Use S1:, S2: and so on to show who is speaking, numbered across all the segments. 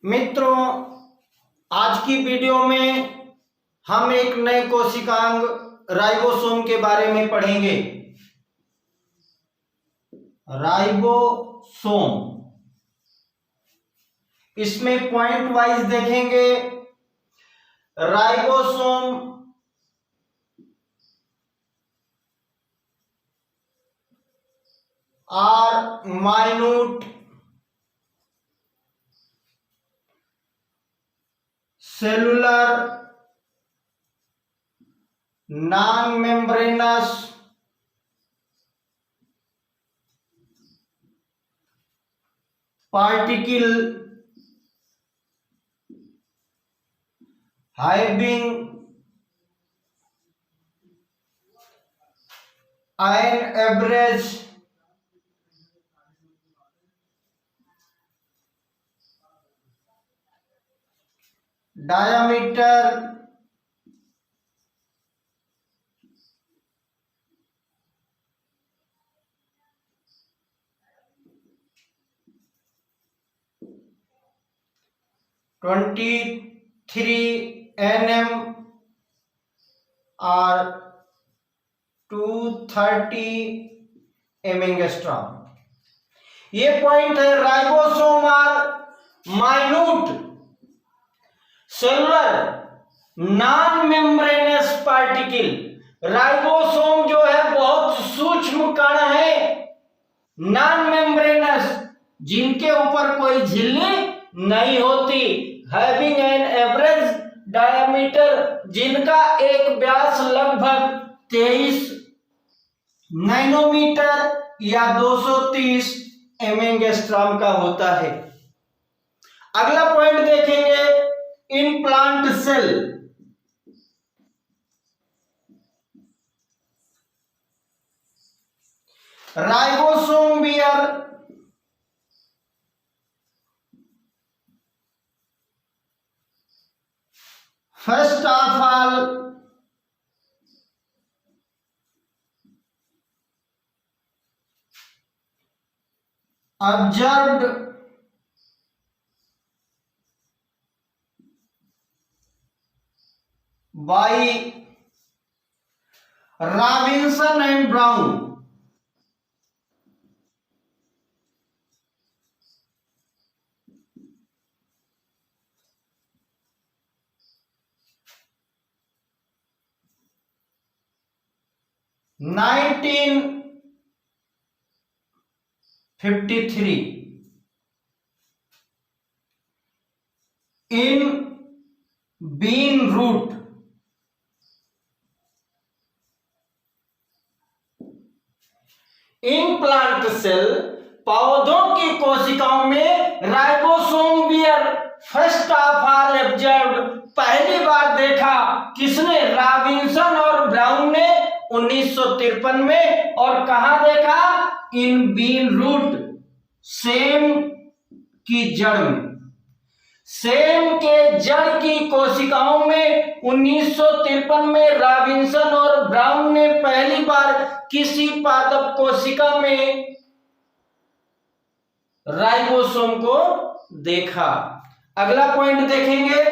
S1: मित्रों, आज की वीडियो में हम एक नए कोशिकांग राइबोसोम के बारे में पढ़ेंगे। राइबोसोम, इसमें पॉइंट वाइज देखेंगे। Ribosome are minute cellular non-membranous particle having an average diameter (23 nm or 230 angstrom. ये पॉइंट है। Ribosome are minute cellular non membranous particle. Ribosome जो है बहुत सूक्ष्म कण है, नॉन मेम्ब्रेनस, जिनके ऊपर कोई झिल्ली नहीं होती। हैविंग एन एवरेज डायमीटर, जिनका एक व्यास लगभग 23 नैनोमीटर या 230 एंगस्ट्रॉम का होता है। अगला पॉइंट देखेंगे, in plant cell. Ribosome were first of all observed by Robinson and Brown. (1953) in bean root. In plant cell, पौधों की कोशिकाओं में ribosome were first of all observed, पहली बार देखा। किसने? रॉबिन्सन और ब्राउन ने 1953 में। और कहा देखा? इन बीन रूट, सेम की जड़ में। सेम के जड़ की कोशिकाओं में 1953 में रॉबिन्सन और ब्राउन ने पहली बार किसी पादप कोशिका में राइबोसोम को देखा। अगला पॉइंट देखेंगे,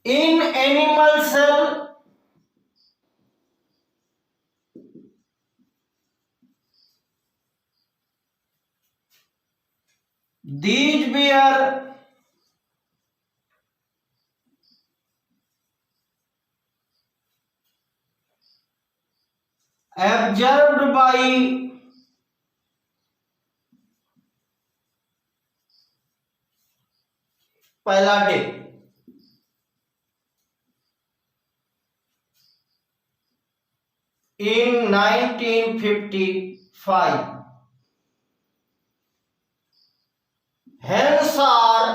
S1: in animal cell these were observed by Palade in 1955. Hence are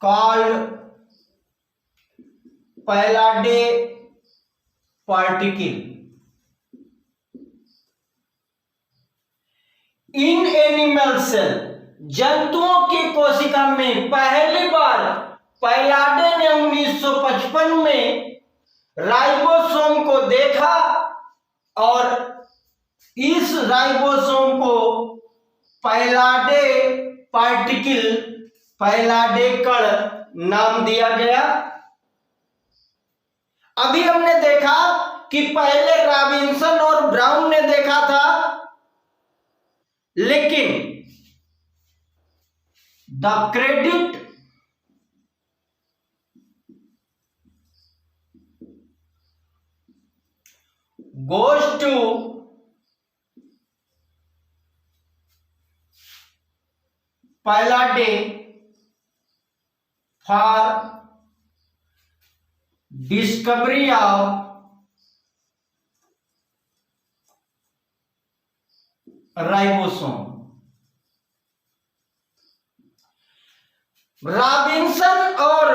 S1: called Palade particle. In animal cell, जंतुओं की कोशिका में पहली बार पैलाडे ने 1955 में राइबोसोम को देखा और इस राइबोसोम को पैलाडे पार्टिकल, पैलाडे कण नाम दिया गया। अभी हमने देखा कि पहले रॉबिन्सन और ब्राउन ने देखा था, लेकिन the credit goes to पैलाडे for discovery of ribosome. Robinson और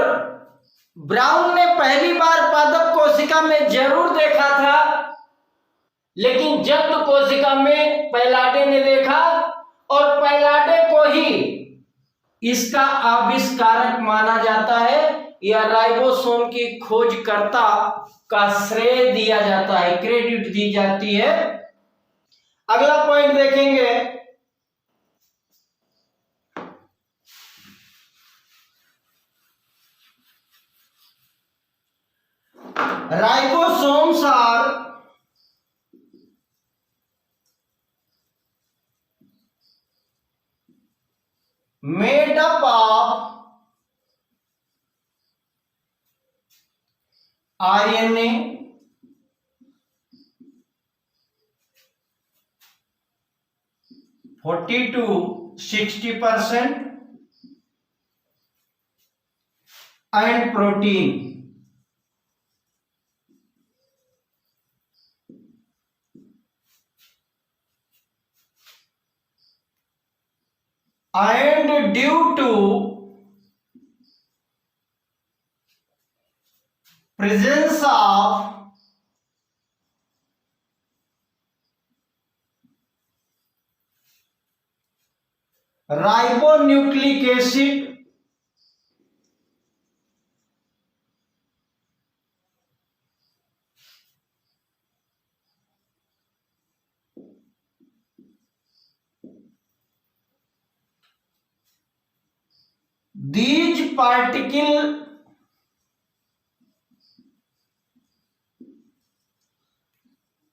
S1: ब्राउन ने पहली बार पादप कोशिका में जरूर देखा था, लेकिन जंतु कोशिका में पैलाडे ने देखा और पैलाडे को ही इसका आविष्कारक माना जाता है या राइबोसोम की खोजकर्ता का श्रेय दिया जाता है, क्रेडिट दी जाती है। अगला पॉइंट देखेंगे, ribosomes are made up of RNA, (40 to 60%) and protein. And due to presence of ribonucleic acid, these particles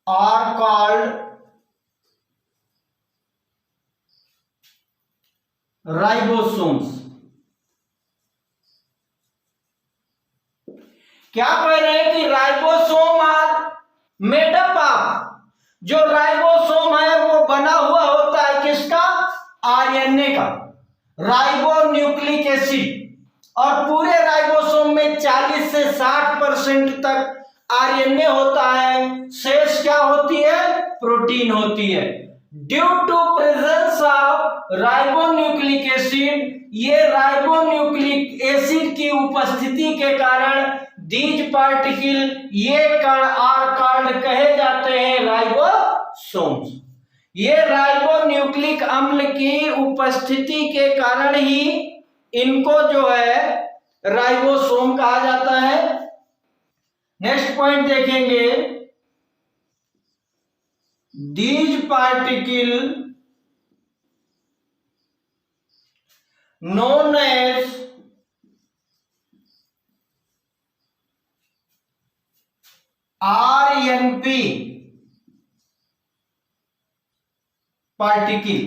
S1: are called ribosomes. क्या कह रहे हैं कि ribosome are made up of, जो राइबोसोम है वो बना हुआ होता है किसका? आरएनए का, राइबोन्यूक्लिक एसिड। और पूरे राइबोसोम में 40 से 60% तक आरएनए होता है, शेष क्या होती है? प्रोटीन होती है। Due to presence of ribonucleic acid, ये राइबोन्यूक्लिक एसिड की उपस्थिति के कारण दीज पार्टिकल, ये कण आर कण कहे जाते हैं राइबोसोम्स। ये राइबोन्यूक्लिक अम्ल की उपस्थिति के कारण ही इनको जो है राइबोसोम कहा जाता है। नेक्स्ट पॉइंट देखेंगे, these particles known as RNP particle,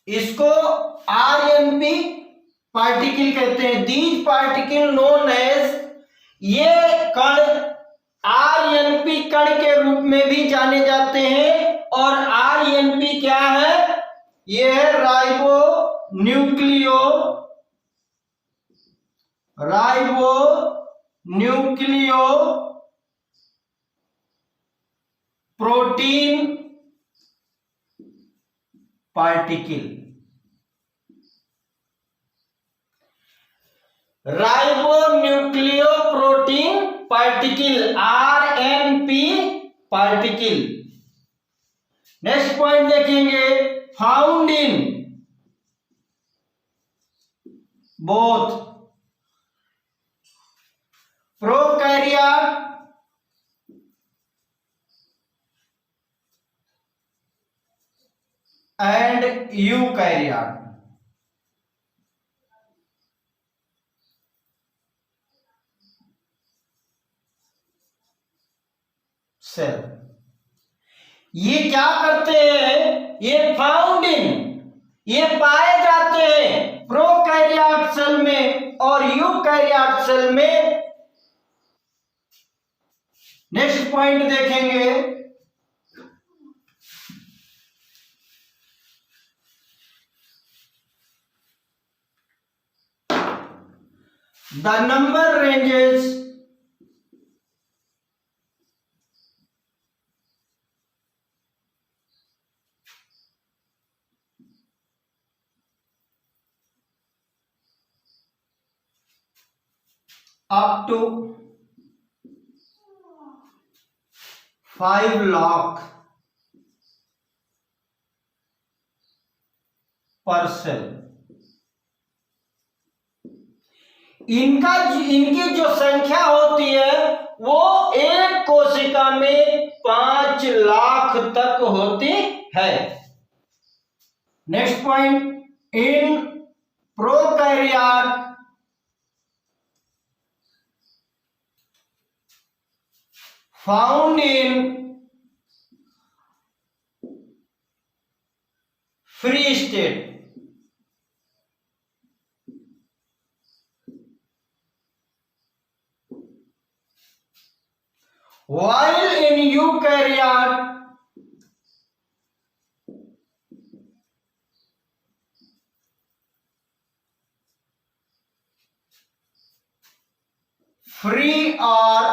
S1: इसको RNP पार्टिकल कहते हैं। दीज पार्टिकल नोन एज, ये कण आरएनपी कण के रूप में भी जाने जाते हैं। और आरएनपी क्या है? ये है ribonucleo protein particle. Ribonucleoprotein particle, RNP particle. Next point देखेंगे, found in both prokaryote and eukaryote. Cell ये क्या करते हैं, ये फाउंड इन, ये पाए जाते हैं प्रोकैरियोट सेल में और यूकैरियोट सेल में। नेक्स्ट पॉइंट देखेंगे, the number ranges up to 5 lakh per cell। इनकी जो संख्या होती है वो एक कोशिका में 5 लाख तक होती है। Next point, in prokaryote found in free state. While in eukaryote free are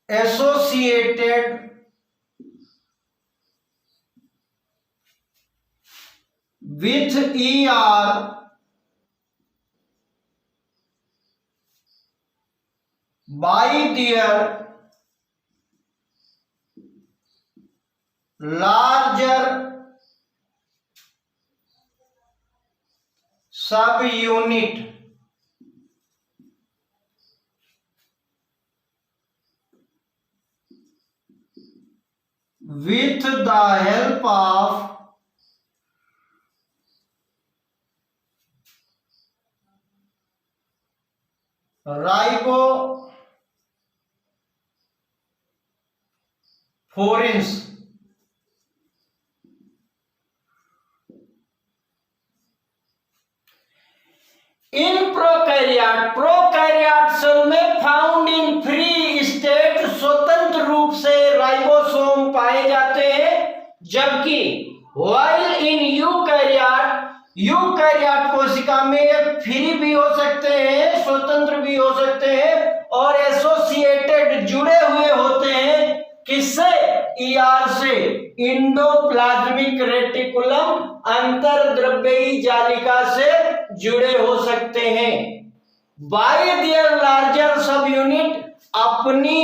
S1: associated with ER by their larger subunit with the help of riboforins। In prokaryote cell में फाउंड इन फ्री स्टेट स्वतंत्र रूप से ribosome पाए जाते हैं, जबकि while इन eukaryote कोशिका में फ्री भी हो सकते हैं, स्वतंत्र भी हो सकते हैं और एसोसिएटेड जुड़े हुए होते हैं। किससे? ईआर से, इंडोप्लाज्मिक रेटिकुलम अंतर्द्रव्यी जालिका से जुड़े हो सकते हैं। बाय देयर लार्जर सब यूनिट, अपनी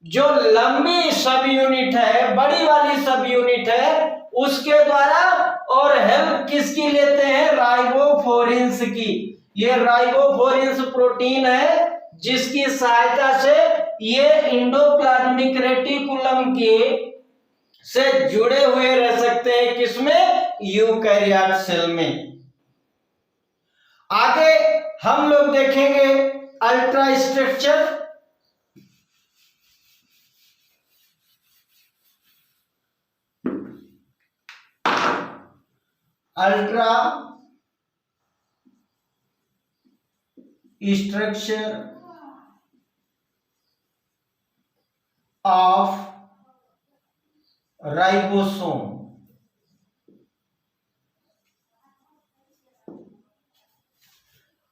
S1: जो लंबी सब यूनिट है, बड़ी वाली सब यूनिट है, उसके द्वारा, और हेल्प किसकी लेते हैं? राइबोफोरिन्स की। ये राइबोफोरिन्स प्रोटीन है जिसकी सहायता से ये इंडोप्लाज्मिक रेटिकुलम के से जुड़े हुए रह सकते हैं। किसमें? यूकैरियोट सेल में। आगे हम लोग देखेंगे ultra structure. Ultra structure of ribosome.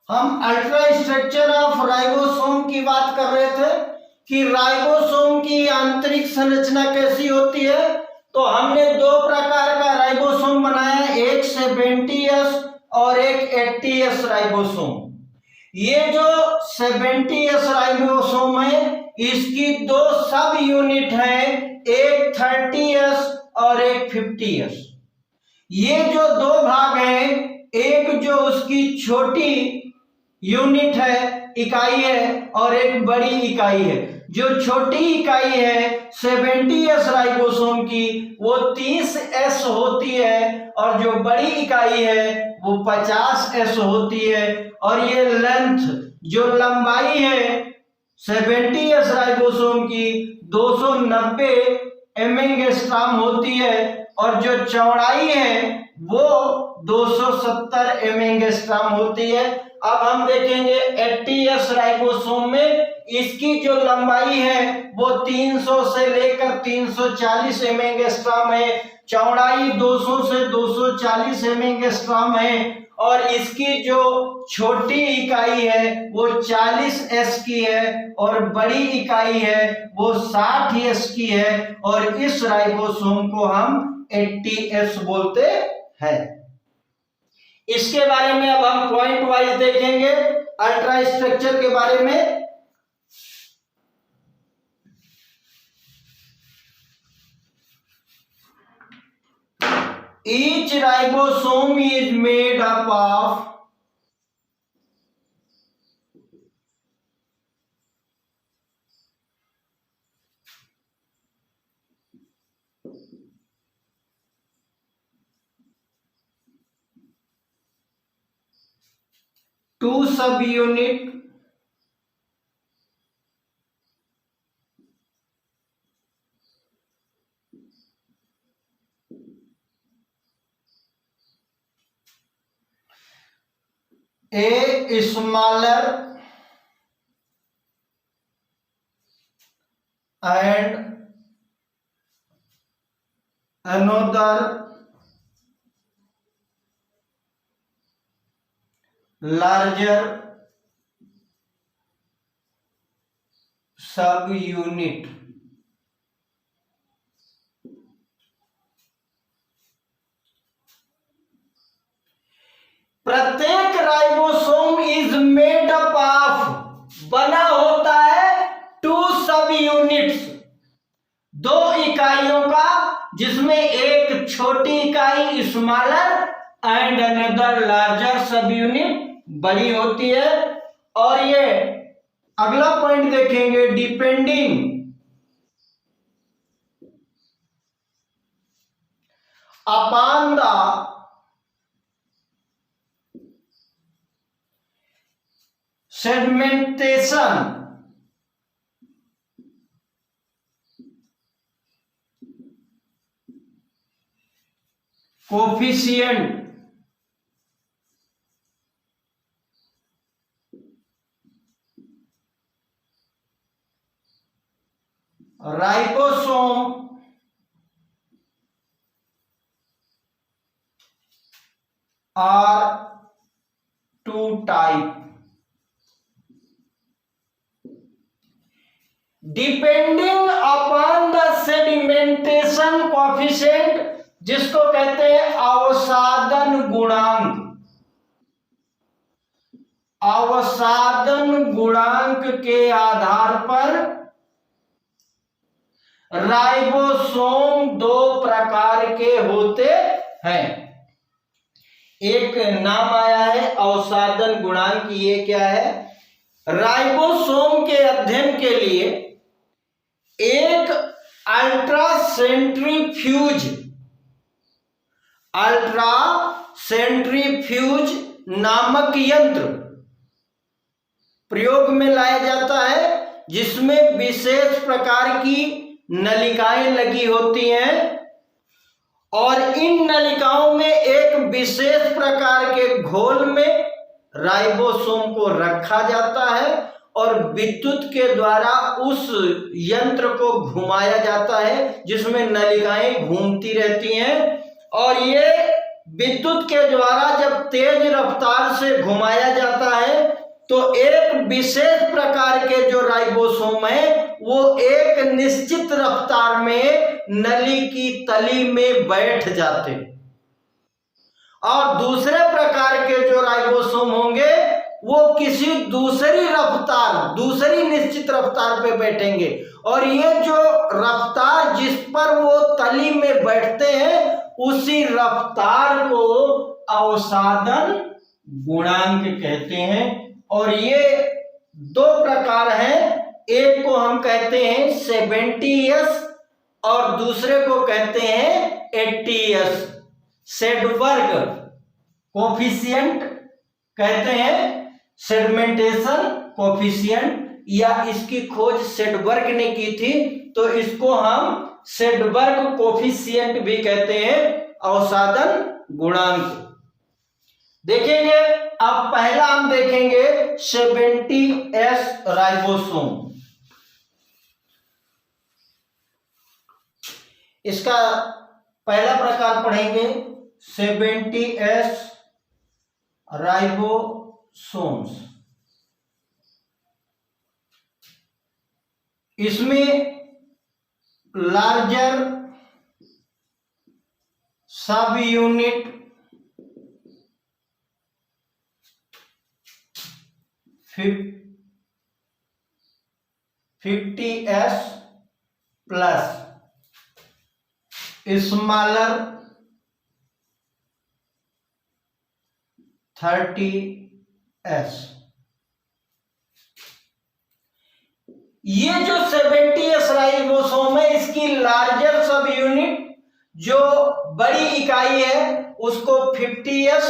S1: हम अल्ट्रा स्ट्रक्चर ऑफ राइबोसोम की बात कर रहे थे कि राइबोसोम की आंतरिक संरचना कैसी होती है। तो हमने दो प्रकार का राइबोसोम बनाया, एक 70S और एक 80S राइबोसोम। ये जो 70S राइबोसोम है इसकी दो सब यूनिट हैं, एक 30s और एक 50s। ये जो दो भाग हैं, एक जो उसकी छोटी यूनिट है, इकाई है, और एक बड़ी इकाई है। जो छोटी इकाई है 70s राइबोसोम की, वो 30s होती है, और जो बड़ी इकाई है वो 50s होती है। और ये लेंथ, जो लंबाई है 70s राइबोसोम की 290 एंगस्ट्रॉम होती है, और जो चौड़ाई है वो 270 एंगस्ट्रॉम होती है। अब हम देखेंगे 80s राइबोसोम में इसकी जो लंबाई है वो 300 से लेकर 340 एंगस्ट्रॉम है, चौड़ाई 200 से 240 एंगस्ट्रॉम है, और इसकी जो छोटी इकाई है वो 40s की है, और बड़ी इकाई है वो 60s की है, और इस राइबोसोम को हम 80s बोलते हैं। इसके बारे में अब हम पॉइंट वाइज देखेंगे, अल्ट्रा स्ट्रक्चर के बारे में। Each ribosome is made up of two subunit a smaller and another larger subunit। प्रत्येक ribosome is made up of, बना होता है, टू सब यूनिट्स, दो इकाइयों का, जिसमें एक छोटी इकाई smaller and another larger subunit बड़ी होती है। और ये अगला पॉइंट देखेंगे, depending upon the segmentation coefficient ribosome are two type. Depending upon the sedimentation coefficient, जिसको कहते हैं अवसादन गुणांक। अवसादन गुणांक के आधार पर राइबोसोम दो प्रकार के होते हैं। एक नाम आया है अवसादन गुणांक, ये क्या है? राइबोसोम के अध्ययन के लिए एक अल्ट्रासेंट्रीफ्यूज नामक यंत्र प्रयोग में लाया जाता है, जिसमें विशेष प्रकार की नलिकाएं लगी होती हैं, और इन नलिकाओं में एक विशेष प्रकार के घोल में राइबोसोम को रखा जाता है, और विद्युत के द्वारा उस यंत्र को घुमाया जाता है, जिसमें नलिकाएं घूमती रहती हैं। और ये विद्युत के द्वारा जब तेज रफ्तार से घुमाया जाता है, तो एक विशेष प्रकार के जो राइबोसोम है वो एक निश्चित रफ्तार में नली की तली में बैठ जाते, और दूसरे प्रकार के जो राइबोसोम होंगे वो किसी दूसरी निश्चित रफ्तार पे बैठेंगे, और ये जो रफ्तार जिस पर वो तली में बैठते हैं उसी रफ्तार को अवसादन गुणांक कहते हैं। और ये दो प्रकार हैं, एक को हम कहते हैं 70s और दूसरे को कहते हैं 80s। सेडबर्ग कोफिशिएंट कहते हैं, सेडमेंटेशन कोफिशिएंट, या इसकी खोज सेडबर्ग ने की थी तो इसको हम सेडबर्ग कोफिशिएंट भी कहते हैं, अवसादन गुणांक। देखेंगे अब पहला हम देखेंगे 70s राइबोसोम। इसका पहला प्रकार पढ़ेंगे 70s राइबोसोम्स। इसमें लार्जर सब unit 50s plus smaller 30s। ये जो 70s राइबोसोम है, इसकी लार्जर सब यूनिट जो बड़ी इकाई है उसको 50s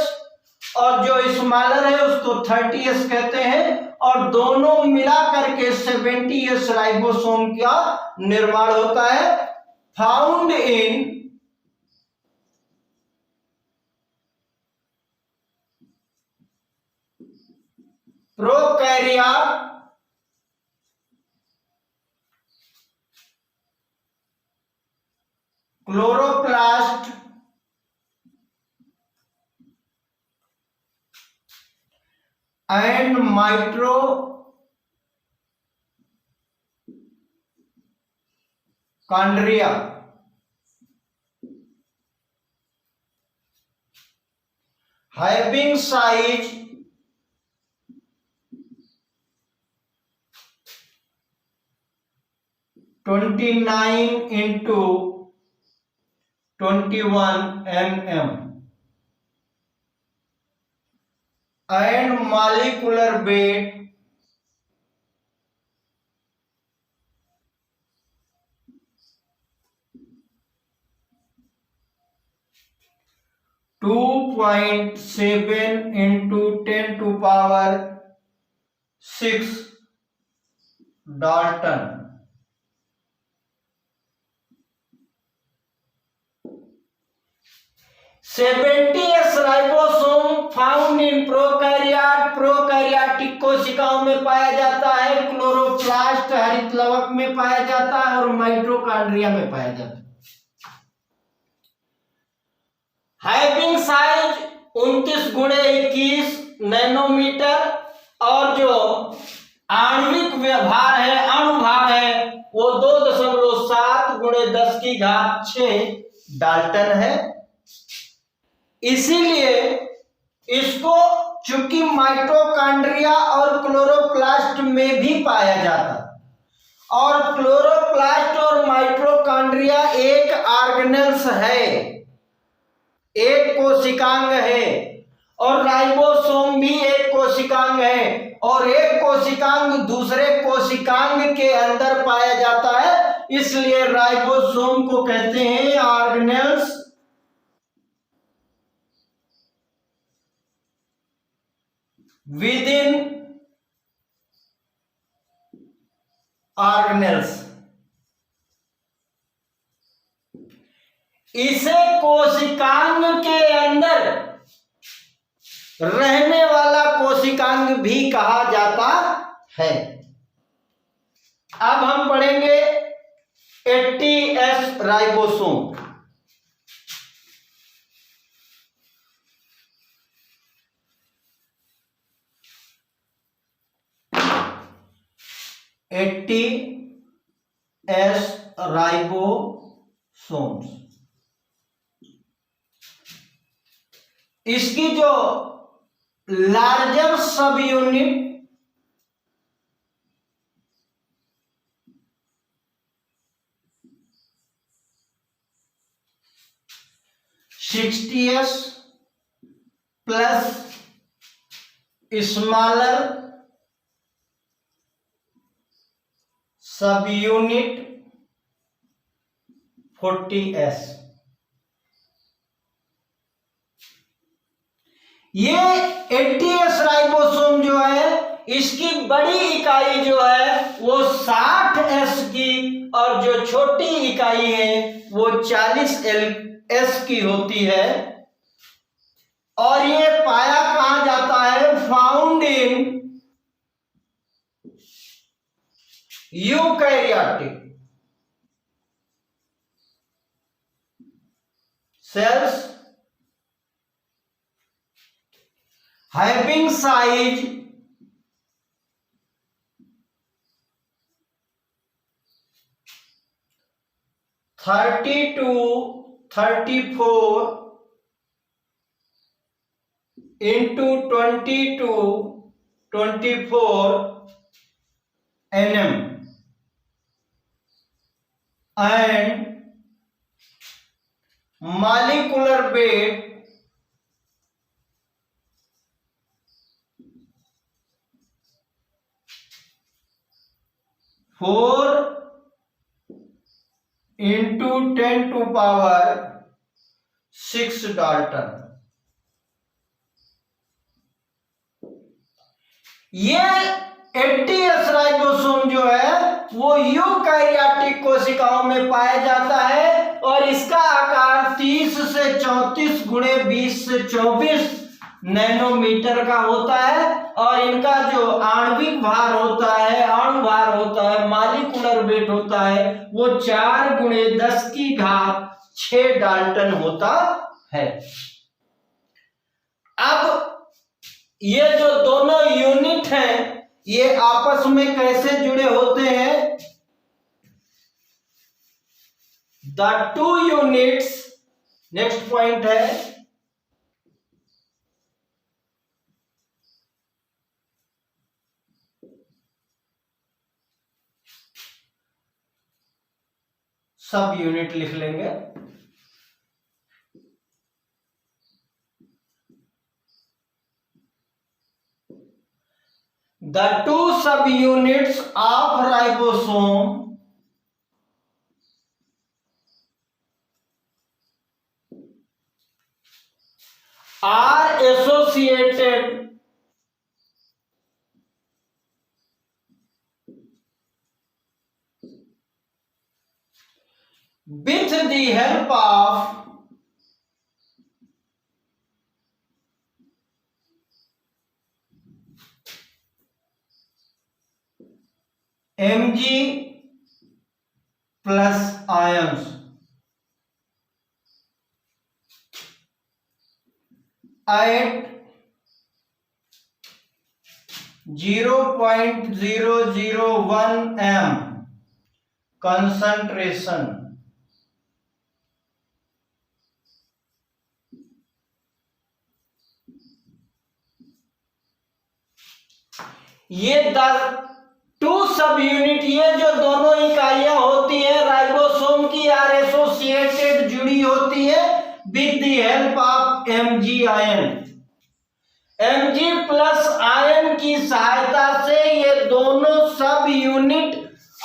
S1: और जो स्मॉलर है उसको 30s कहते हैं, और दोनों मिला करके 70s राइबोसोम का निर्माण होता है। Found in prokaryote chloroplast and mitochondria. Having size 29x21 mm and molecular weight 2.7 into 10⁶ Dalton। Seventy S ribosome found in prokaryotic कोशिकाओं में पाया जाता है, क्लोरोप्लास्ट हरित लवक में पाया जाता है और माइटोकॉन्ड्रिया में पाया जाता है। हैविंग साइज 29x21 नैनोमीटर, और जो आणविक व्यवहार है, अणुभार है, वो 2.7 × 10⁶ डाल्टन है। इसीलिए इसको चूंकि माइटोकॉन्ड्रिया और क्लोरोप्लास्ट में भी पाया जाता, और क्लोरोप्लास्ट और माइटोकॉन्ड्रिया एक ऑर्गेनेल्स है, एक कोशिकांग है, और राइबोसोम भी एक कोशिकांग है, और एक कोशिकांग दूसरे कोशिकांग के अंदर पाया जाता है, इसलिए राइबोसोम को कहते हैं ऑर्गेनेल्स विदिन ऑर्गेनेल्स। इसे कोशिकांग के अंदर रहने वाला कोशिकांग भी कहा जाता है। अब हम पढ़ेंगे 80s राइबोसोम। एस राइबोसोम्स, इसकी जो larger subunit (60s) plus smaller subunit (40s). ये 80s राइबोसोम जो है इसकी बड़ी इकाई जो है वो 60s की और जो छोटी इकाई है वो 40s की होती है। और ये पाया कहां जाता है? Found in eukaryotic cells having size 30 to 34 into 20 to 24 nm and molecular weight 4 into 10 to power 6 Dalton. ये 80s राइबोसोम जो है वो यूकैरियोटिक कोशिकाओं में पाया जाता है और इसका आकार 30 से 34 गुणे 20 से 24 नैनोमीटर का होता है और इनका जो आणविक भार होता है, अणु भार होता है, मॉलिक्यूलर वेट होता है वो 4 गुणे 10 की घात 6 डाल्टन होता है। अब ये जो दोनों यूनिट हैं ये आपस में कैसे जुड़े होते हैं? The two units, next point है, सब यूनिट लिख लेंगे। The two subunits of ribosome are associated with the help of Mg plus ions at 0.001 m concentration। ये टू सब यूनिट, ये जो दोनों इकाइयां होती हैं राइबोसोम की, आर एसोसिएटेड, जुड़ी होती है with the help of MG ion. MG plus ion की सहायता से ये दोनों सब यूनिट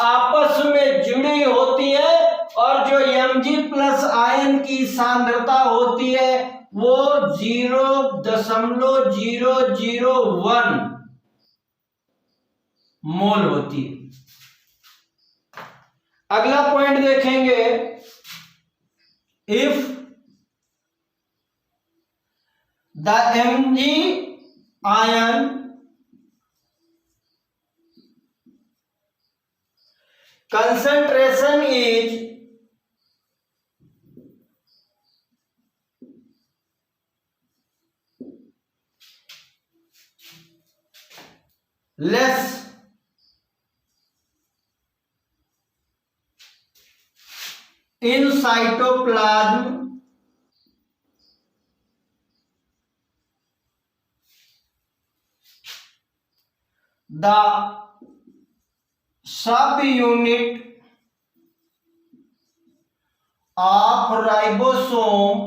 S1: आपस में जुड़ी होती है और जो एमजी प्लस आयन की सांद्रता होती है वो 0.001 मोल होती है। अगला पॉइंट देखेंगे, if the Mg ion concentration is less in cytoplasm the subunit of ribosome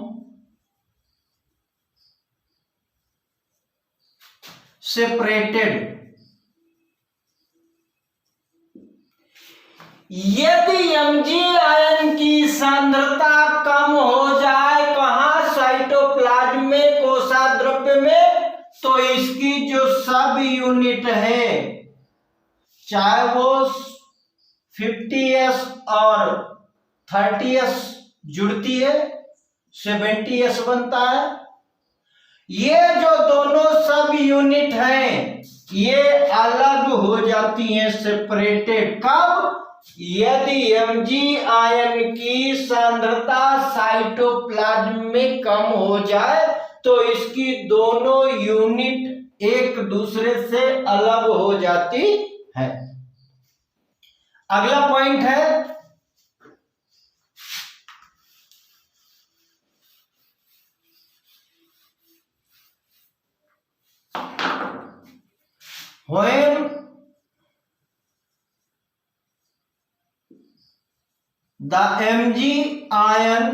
S1: separated। यदि mg आयन की सांद्रता कम हो जाए कहाँ, साइटोप्लाज्म में, कोशाद्रव्य में, तो इसकी जो सब यूनिट है, चाहे वो 50s और 30s जुड़ती है, 70s बनता है। ये जो दोनों सब यूनिट हैं ये अलग हो जाती हैं, सेपरेटेड। कब? यदि mg आयन की सांद्रता साइटोप्लाज्म में कम हो जाए तो इसकी दोनों यूनिट एक दूसरे से अलग हो जाती है। अगला पॉइंट है when the mg ion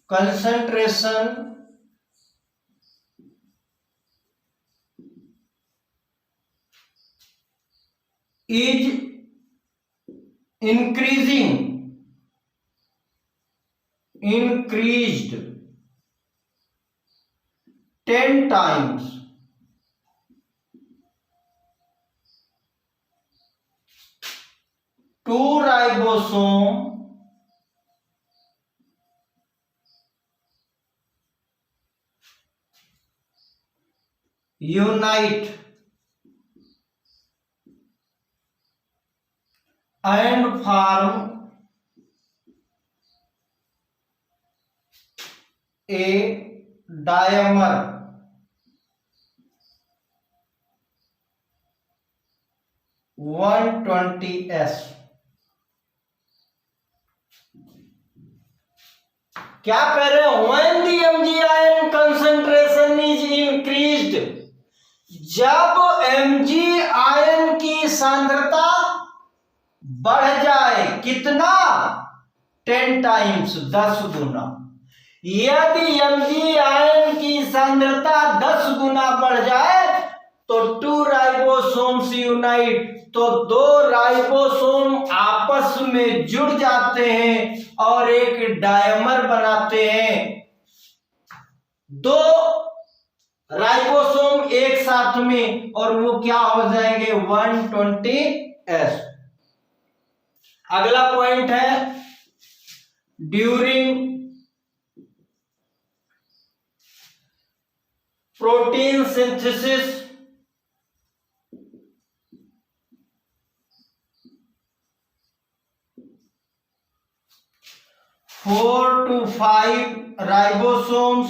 S1: concentration is increased 10 times to ribosome unite and form a dimer (120s). क्या कह रहे हैं? When the mg ion concentration is increased, जब mg आयन की सांद्रता बढ़ जाए, कितना? 10 टाइम्स, 10 गुना। यदि mg आयन की सांद्रता 10 गुना बढ़ जाए तो 2 राइबोसोम्स यूनाइट, तो 2 राइबोसोम आपस में जुड़ जाते हैं और एक डायमर बनाते हैं। 2 राइबोसोम एक साथ में, और वो क्या हो जाएंगे? 120s। अगला पॉइंट है during protein synthesis four to 5 ribosomes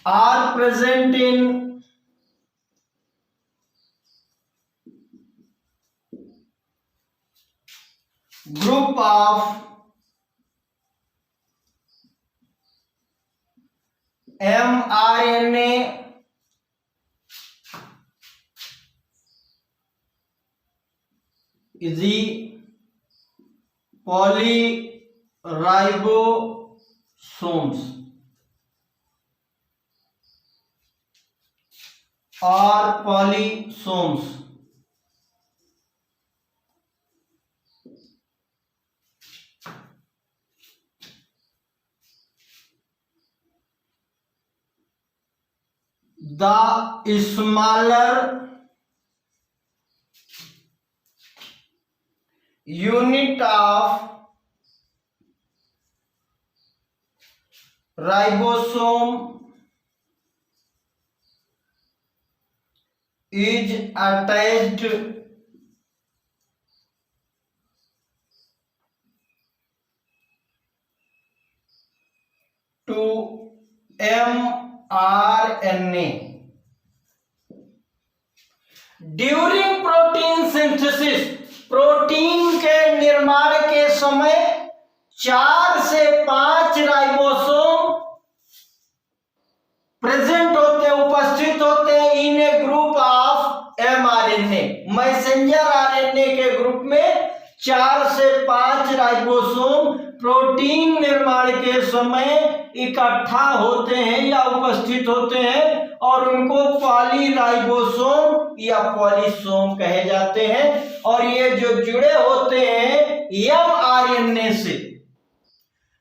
S1: are present in group of mRNA is the polyribosomes or polysomes। The smaller unit of ribosome is attached to mRNA। During protein synthesis, protein के निर्माण के समय 4 से 5 ribosome present होते, उपस्थित होते हैं in a group of mRNA, messenger RNA के ग्रुप में 4 से 5 राइबोसोम प्रोटीन निर्माण के समय इकट्ठा होते हैं या उपस्थित होते हैं और उनको पॉलीराइबोसोम या पॉलीसोम कहे जाते हैं। और ये जो जुड़े होते हैं mRNA से,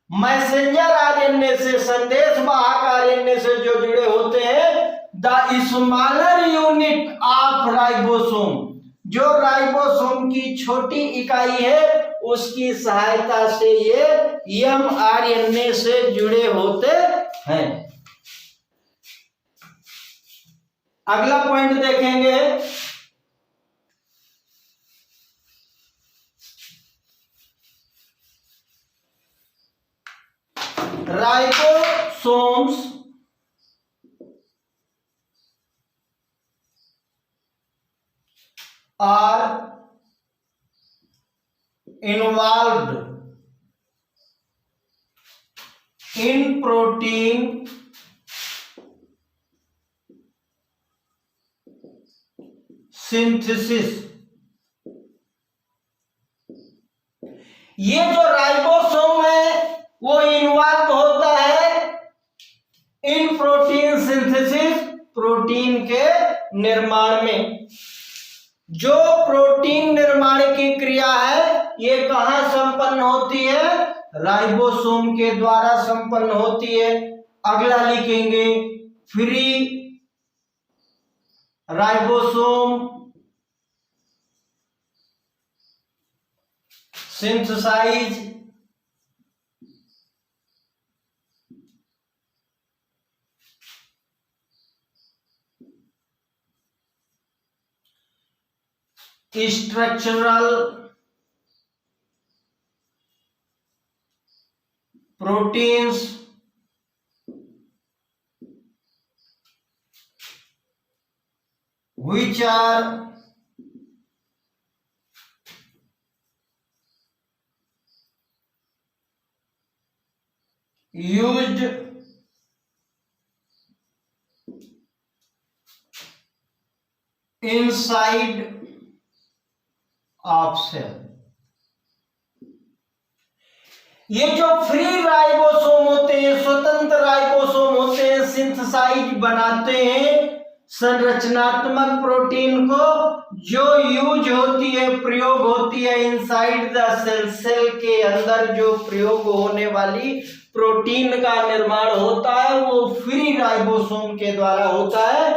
S1: मैसेंजर आरएनए से, संदेश वाहक आरएनए से जो जुड़े होते हैं, the smaller unit of ribosome, जो राइबोसोम की छोटी इकाई है उसकी सहायता से ये mRNA से जुड़े होते हैं। अगला पॉइंट देखेंगे, ribosomes are involved in protein synthesis। ये जो राइबोसोम है वो इन्वॉल्व होता है इन प्रोटीन सिंथेसिस, प्रोटीन के निर्माण में। जो प्रोटीन निर्माण की क्रिया है ये कहां संपन्न होती है? राइबोसोम के द्वारा संपन्न होती है। अगला लिखेंगे, free ribosome synthesise structural proteins which are used inside of cell। ये जो फ्री राइबोसोम होते हैं, स्वतंत्र राइबोसोम होते हैं, सिंथेसाइज बनाते हैं संरचनात्मक प्रोटीन को, जो यूज होती है, प्रयोग होती है इनसाइड द सेल, सेल के अंदर जो प्रयोग होने वाली प्रोटीन का निर्माण होता है वो फ्री राइबोसोम के द्वारा होता है।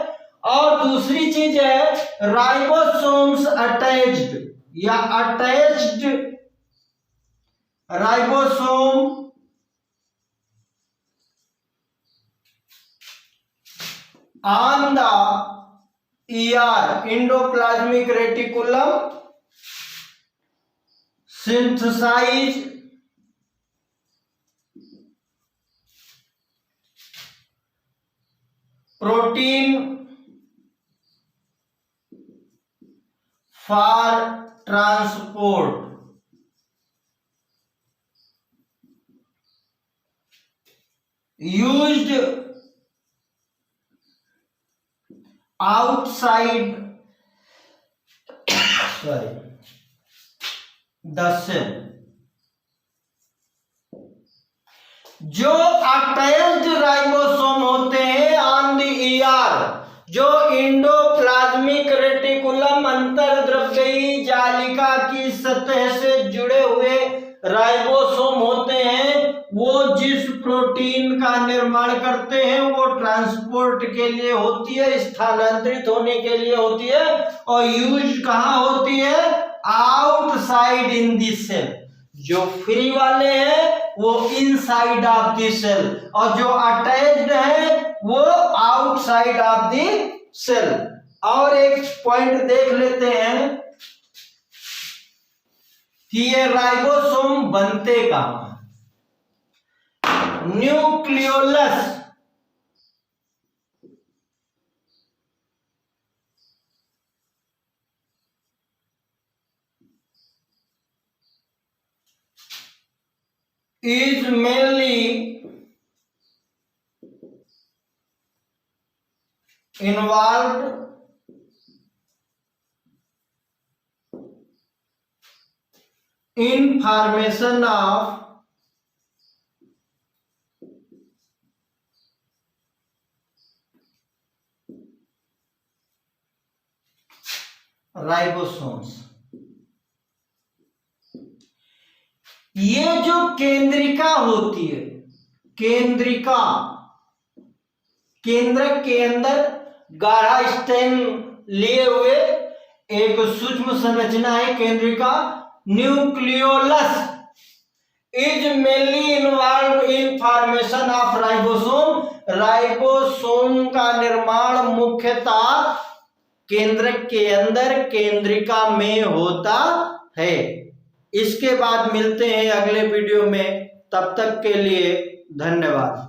S1: और दूसरी चीज है राइबोसोम्स अटैच्ड या attached ribosome on the ER endoplasmic reticulum synthesize protein for transport used outside the cell। जो अटैच्ड राइबोसोम होते हैं ऑन द ईआर, जो इंडोप्लाज्मिक रेटिकुलम अंतर्द्रव्यी जालिका की सतह से जुड़े हुए राइबोसोम होते हैं, वो जिस प्रोटीन का निर्माण करते हैं वो ट्रांसपोर्ट के लिए होती है, स्थानांतरित होने के लिए होती है। और यूज कहां होती है? Outside in the cell. जो फ्री वाले हैं वो इनसाइड ऑफ दी सेल और जो अटैच्ड है वो आउटसाइड ऑफ दी सेल। और एक पॉइंट देख लेते हैं कि ये राइबोसोम बनते कहां? Nucleolus is mainly involved in formation of ribosomes. ये जो केंद्रिका होती है, केंद्रिका, केंद्रक के अंदर गाढ़ा स्टेम लिए हुए एक सूक्ष्म संरचना है केंद्रिका। Nucleolus is mainly involve in formation of ribosome. Ribosome का निर्माण मुख्यतः केंद्रक के अंदर केंद्रिका में होता है। इसके बाद मिलते हैं अगले वीडियो में, तब तक के लिए धन्यवाद।